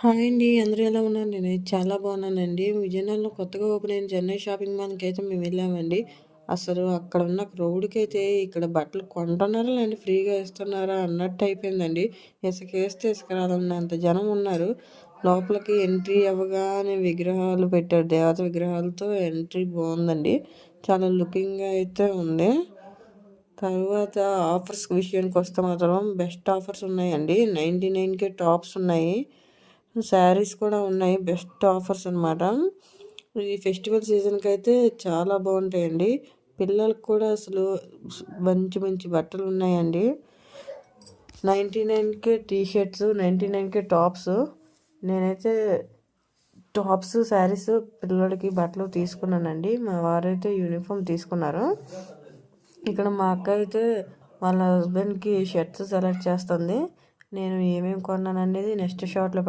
Hi అండి. అందరూ ఎలా ఉన్నారు? నేనైతే చాలా బాగున్నానండి. విజయనగరంలో కొత్తగా ఓపెన్ అయిన చెన్నై షాపింగ్ మాల్‌కైతే మేము వెళ్ళామండి. అసలు అక్కడున్న క్రౌడ్‌కైతే ఇక్కడ బట్టలు కొంటున్నారా లేదంటే ఫ్రీగా ఇస్తున్నారా అన్నట్టు అయిపోయిందండి. ఇసుకేస్తే ఇసుక రాదన్నంత జనం ఉన్నారు. లోపలికి ఎంట్రీ అవ్వగానే విగ్రహాలు పెట్టారు. దేవత విగ్రహాలతో ఎంట్రీ బాగుందండి. చాలా లుకింగ్‌గా అయితే ఉంది. తర్వాత ఆఫర్స్ విషయానికి వస్తే మాత్రం బెస్ట్ ఆఫర్స్ ఉన్నాయండి. 99కే టాప్స్ ఉన్నాయి. శారీస్ కూడా ఉన్నాయి. బెస్ట్ ఆఫర్స్ అనమాట. ఈ ఫెస్టివల్ సీజన్కి అయితే చాలా బాగుంటాయండి. పిల్లలకు కూడా అసలు మంచి మంచి బట్టలు ఉన్నాయండి. 99కే టీషర్ట్స్, 99కే టాప్స్. నేనైతే టాప్స్, శారీస్ పిల్లలకి బట్టలు తీసుకున్నానండి. మా వారైతే యూనిఫామ్ తీసుకున్నారు. ఇక్కడ మా అక్క అయితే వాళ్ళ హస్బెండ్కి షర్ట్స్ సెలెక్ట్ చేస్తుంది. నేను ఏమేమి కొన్నాను అనేది నెక్స్ట్ షాట్లో